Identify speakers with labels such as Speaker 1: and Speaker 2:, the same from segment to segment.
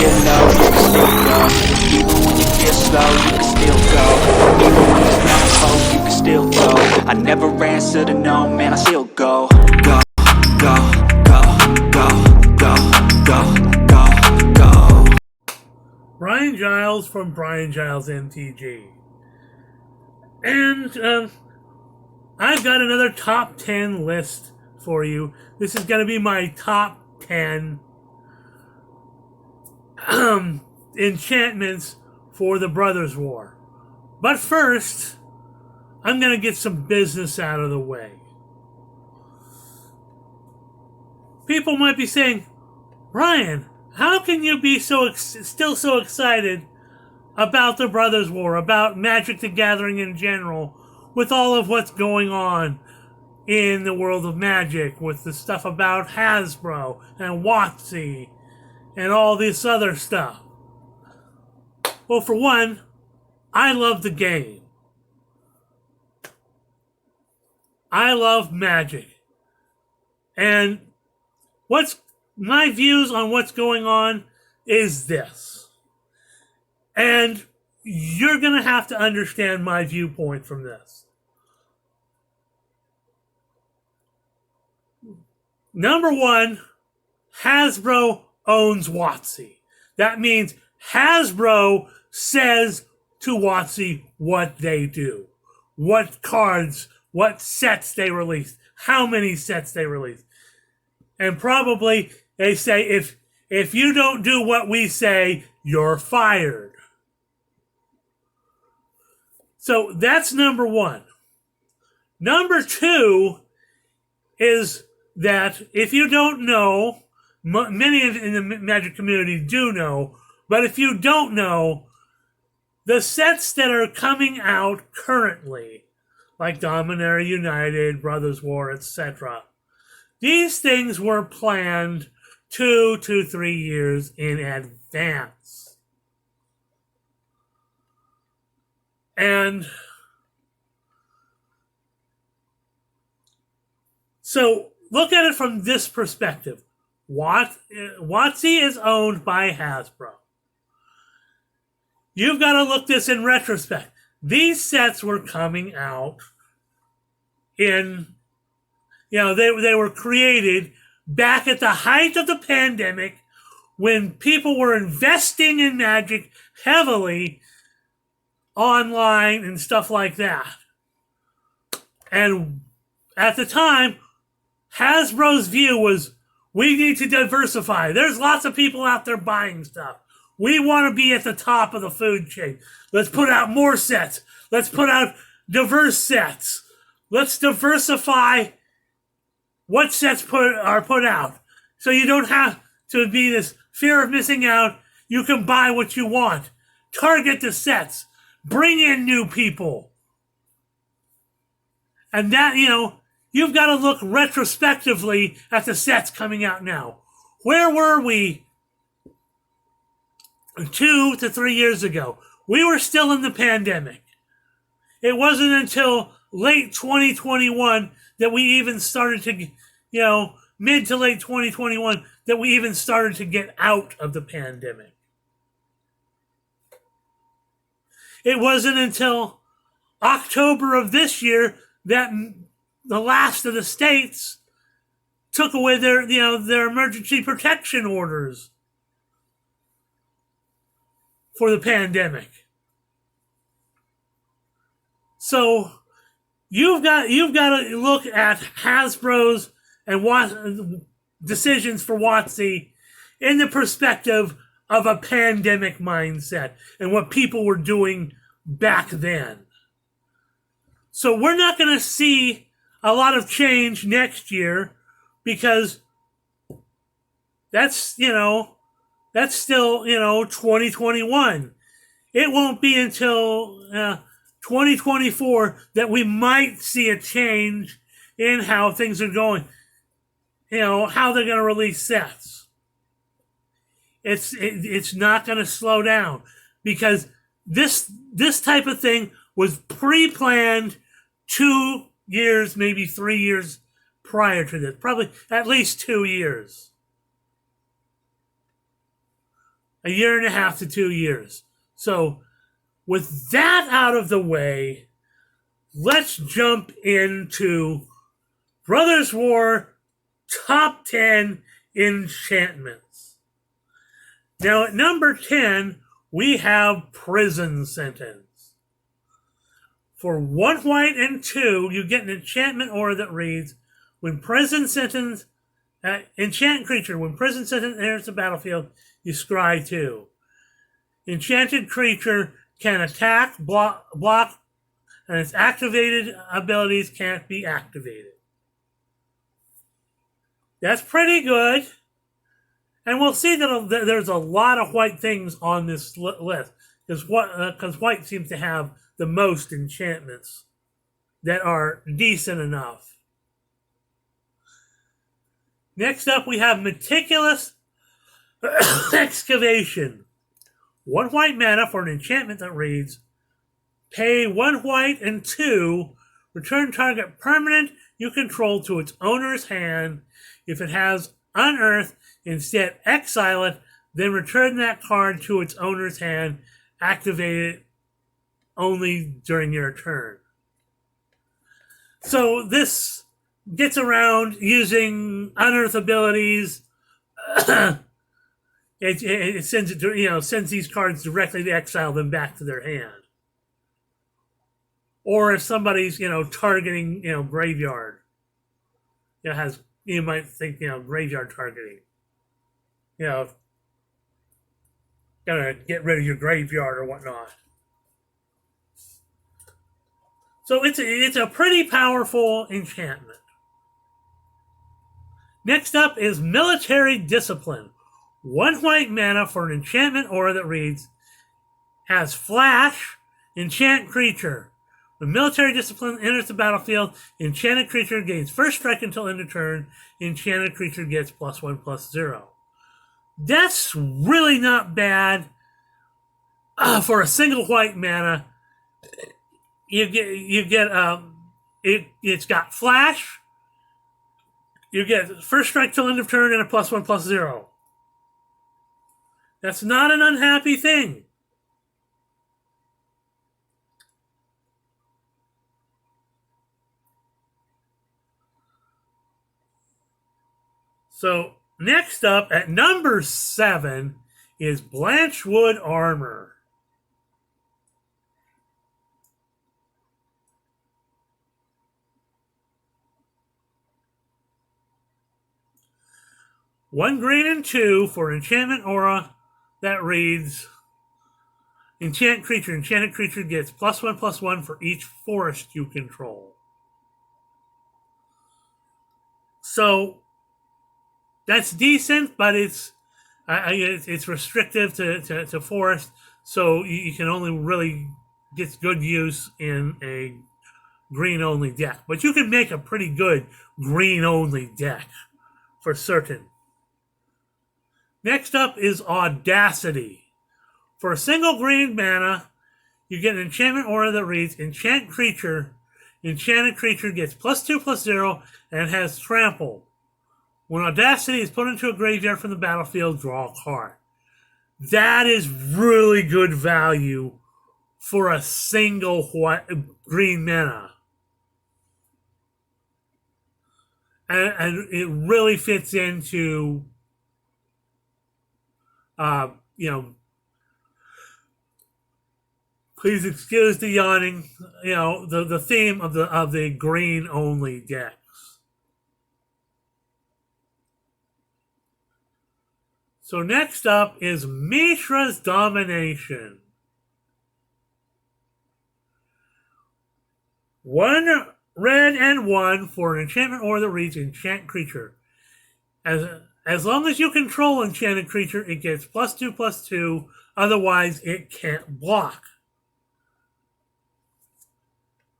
Speaker 1: feel low, you can still go. Even when you feel slow, you can still go. Even when there's no hope, you can still go. I never answer to no, man, I still go. Go, go, go, go, go, go, go, go.
Speaker 2: Brian Giles from Brian Giles MTG. And I've got another top 10 list for you. This is going to be my top 10 enchantments for the Brothers War. But first, I'm going to get some business out of the way. People might be saying, Ryan, how can you be still so excited about the Brothers War, about Magic the Gathering in general, with all of what's going on in the world of Magic, with the stuff about Hasbro and WOTC and all this other stuff? Well, for one, I love the game. I love Magic. And my views on what's going on is this. And you're going to have to understand my viewpoint from this. Number one, Hasbro owns WOTC. That means Hasbro says to WOTC what they do, what cards, what sets they release, how many sets they release. And probably they say, if you don't do what we say, you're fired. So that's number one. Number two is that if you don't know, many in the Magic community do know, but if you don't know, the sets that are coming out currently, like Dominaria United, Brothers War, etc., these things were planned 2 to 3 years in advance. And so look at it from this perspective. WOTC is owned by Hasbro. You've got to look this in retrospect. These sets were coming out in, they were created back at the height of the pandemic when people were investing in Magic heavily online and stuff like that. And at the time, Hasbro's view was, we need to diversify. There's lots of people out there buying stuff. We want to be at the top of the food chain. Let's put out more sets. Let's put out diverse sets. Let's diversify what sets are put out. So you don't have to be this fear of missing out. You can buy what you want. Target the sets. Bring in new people. And that, you've got to look retrospectively at the sets coming out now. Where were we 2 to 3 years ago? We were still in the pandemic. It wasn't until late 2021 that we even started to, mid to late 2021, that we even started to get out of the pandemic. It wasn't until October of this year that the last of the states took away their emergency protection orders for the pandemic. So you've got to look at Hasbro's and decisions for WOTC in the perspective of a pandemic mindset and what people were doing back then. So we're not going to see a lot of change next year because that's still, 2021. It won't be until 2024 that we might see a change in how things are going, how they're going to release sets. It's not going to slow down because this type of thing was pre-planned 2 years, maybe 3 years prior to this, probably at least 2 years. a year and a half to 2 years. So with that out of the way, let's jump into Brothers War Top 10 Enchantments. Now at number 10, we have Prison Sentence. For 1 white and 2, you get an enchantment aura that reads, when Prison Sentence, enchant creature, when Prison Sentence enters the battlefield, you scry 2. Enchanted creature can attack, block, and its activated abilities can't be activated. That's pretty good. And we'll see that there's a lot of white things on this list, because white seems to have the most enchantments that are decent enough. Next up, we have Meticulous Excavation. 1 white mana for an enchantment that reads, pay 1 white and 2, return target permanent you control to its owner's hand. If it has unearthed, instead exile it, then return that card to its owner's hand, activate it only during your turn. So this gets around using unearth abilities. It sends it, sends these cards directly to exile them back to their hand. Or if somebody's, targeting, graveyard, you might think, graveyard targeting. Gotta get rid of your graveyard or whatnot. So it's a pretty powerful enchantment. Next up is Military Discipline. 1 white mana for an enchantment aura that reads, has flash, enchant creature. When Military Discipline enters the battlefield, enchanted creature gains first strike until end of turn. Enchanted creature gets +1/+0. That's really not bad for a single white mana. It's got flash. You get first strike till end of turn and a +1/+0. That's not an unhappy thing. So next up at number 7 is Blanchwood Armor. One green and 2 for enchantment aura that reads, enchant creature. Enchanted creature gets +1/+1 for each forest you control. So that's decent, but it's restrictive to forest, so you can only really get good use in a green-only deck. But you can make a pretty good green-only deck, for certain. Next up is Audacity. For a single green mana, you get an enchantment aura that reads, enchant creature. Enchanted creature gets +2/+0 and has trample. When Audacity is put into a graveyard from the battlefield, draw a card. That is really good value for a single green mana. And it really fits into, please excuse the yawning, the theme of the green-only decks. So next up is Mishra's Domination. 1 red and 1 for an enchantment aura that reads, enchant creature. As long as you control enchanted creature, it gets +2/+2. Otherwise, it can't block.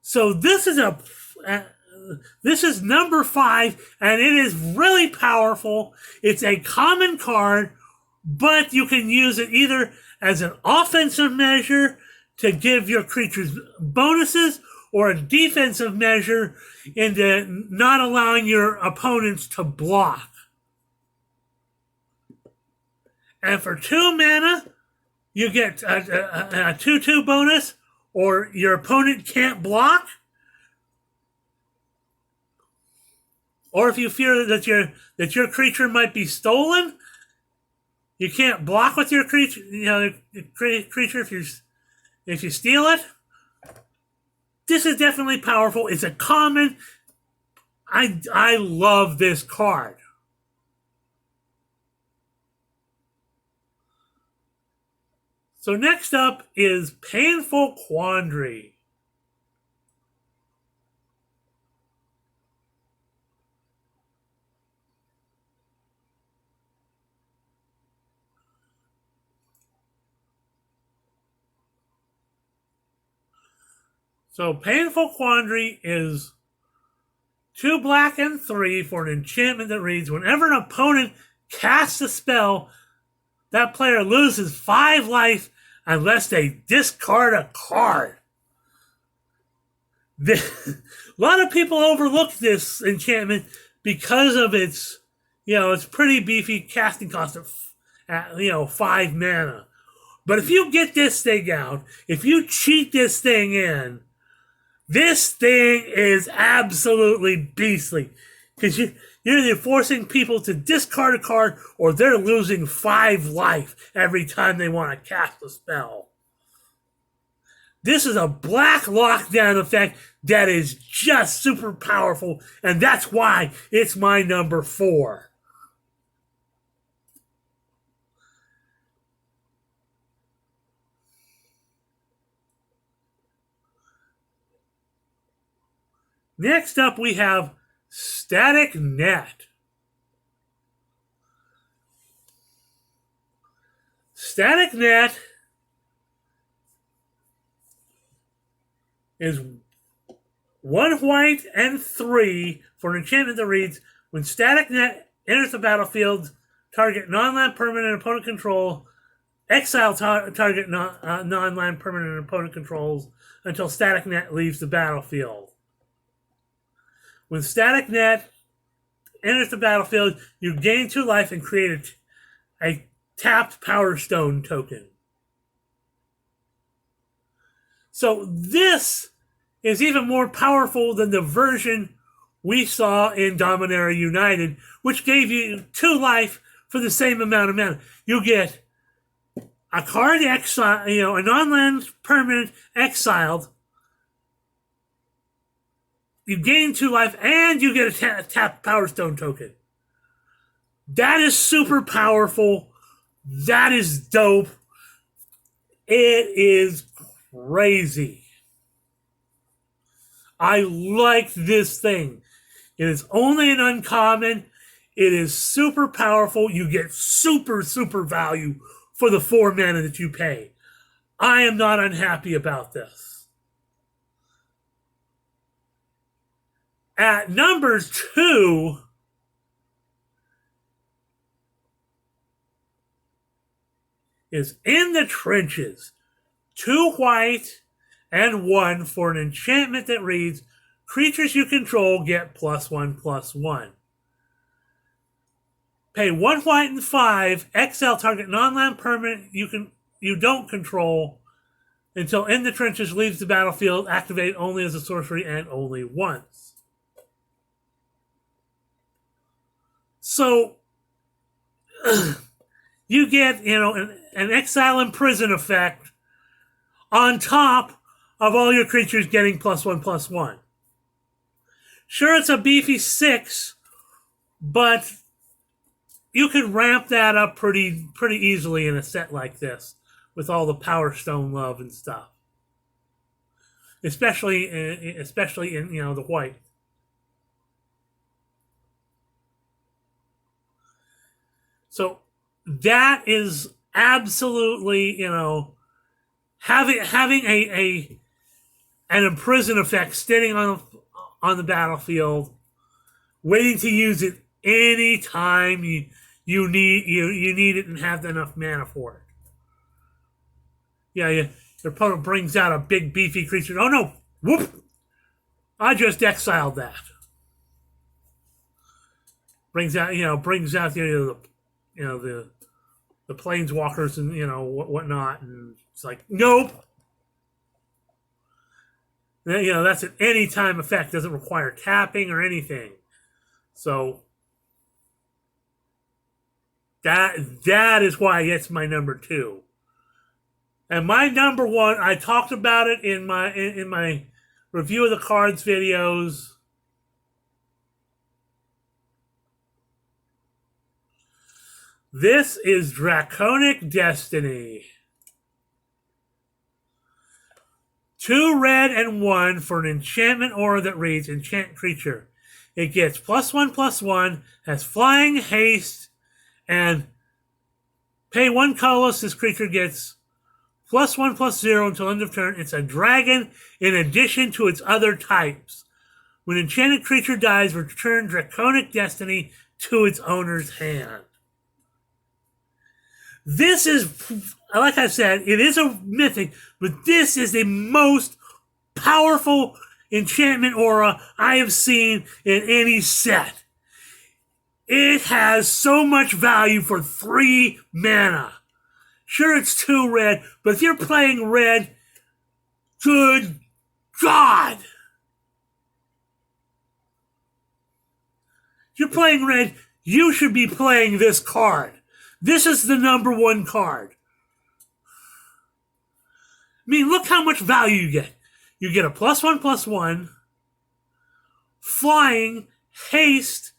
Speaker 2: So this is number 5, and it is really powerful. It's a common card, but you can use it either as an offensive measure to give your creatures bonuses, or a defensive measure into not allowing your opponents to block. And for 2 mana, you get a 2/2 bonus, or your opponent can't block. Or if you fear that your creature might be stolen, you can't block with your creature. Creature if you steal it. This is definitely powerful. It's a common. I love this card. So next up is Painful Quandary. So Painful Quandary is 2 black and 3 for an enchantment that reads, whenever an opponent casts a spell, that player loses 5 life unless they discard a card. A lot of people overlook this enchantment because of its pretty beefy casting cost of 5 mana. But if you get this thing out, if you cheat this thing in, this thing is absolutely beastly. Because you're either forcing people to discard a card or they're losing 5 life every time they want to cast a spell. This is a black lockdown effect that is just super powerful, and that's why it's my number 4. Next up, we have Static Net. Static Net is 1 white and 3 for an enchantment that reads, when Static Net enters the battlefield, target non-land permanent opponent control, exile target non-land permanent opponent controls until Static Net leaves the battlefield. When Static Net enters the battlefield, you gain 2 life and create a tapped Power Stone token. So this is even more powerful than the version we saw in Dominaria United, which gave you 2 life for the same amount of mana. You get a card exile, a non-land permanent exiled. You gain 2 life, and you get a tapped Power Stone token. That is super powerful. That is dope. It is crazy. I like this thing. It is only an uncommon. It is super powerful. You get super, super value for the 4 mana that you pay. I am not unhappy about this. At number 2 is In the Trenches. 2 white and 1 for an enchantment that reads, creatures you control get +1/+1. Pay 1 white and 5, exile target non-land permanent you don't control until In the Trenches leaves the battlefield. Activate only as a sorcery and only once. So you get, an exile and prison effect on top of all your creatures getting +1/+1. Sure, it's a beefy 6, but you can ramp that up pretty easily in a set like this with all the Power Stone love and stuff. Especially in the white. So that is absolutely, having an imprison effect standing on the battlefield, waiting to use it anytime you need it and have enough mana for it. Yeah, your opponent brings out a big beefy creature. Oh no! Whoop! I just exiled that. Brings out the the planeswalkers and, whatnot. And it's like, nope. That's an anytime effect. Doesn't require tapping or anything. So that is why it's my number 2. And my number 1, I talked about it in my review of the cards videos. This is Draconic Destiny. 2 red and 1 for an enchantment aura that reads enchant creature. It gets +1/+1, has flying, haste, and pay 1 colorless. This creature gets +1/+0 until end of turn. It's a dragon in addition to its other types. When enchanted creature dies, return Draconic Destiny to its owner's hand. This is, like I said, it is a mythic, but this is the most powerful enchantment aura I have seen in any set. It has so much value for 3 mana. Sure, it's 2 red, but if you're playing red, good God. If you're playing red, you should be playing this card. This is the number 1 card. I mean, look how much value you get. You get a +1/+1, flying, haste,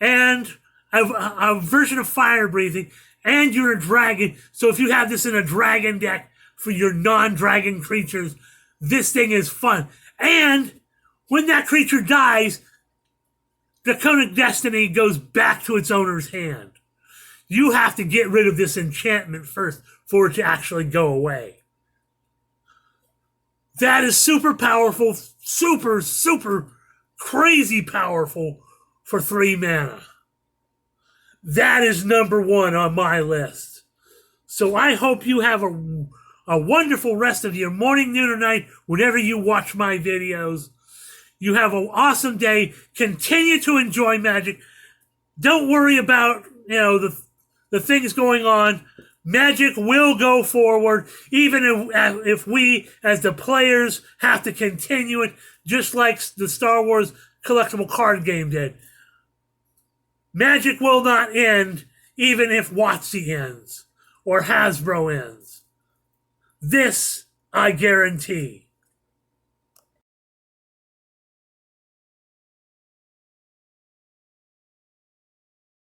Speaker 2: and a version of fire breathing, and you're a dragon. So if you have this in a dragon deck for your non-dragon creatures, this thing is fun. And when that creature dies, Draconic Destiny goes back to its owner's hand. You have to get rid of this enchantment first for it to actually go away. That is super powerful, super, super crazy powerful for 3 mana. That is number 1 on my list. So I hope you have a wonderful rest of your morning, noon, or night whenever you watch my videos. You have an awesome day. Continue to enjoy Magic. Don't worry about, the things going on. Magic will go forward, even if we, as the players, have to continue it, just like the Star Wars collectible card game did. Magic will not end, even if WOTC ends, or Hasbro ends. This, I guarantee.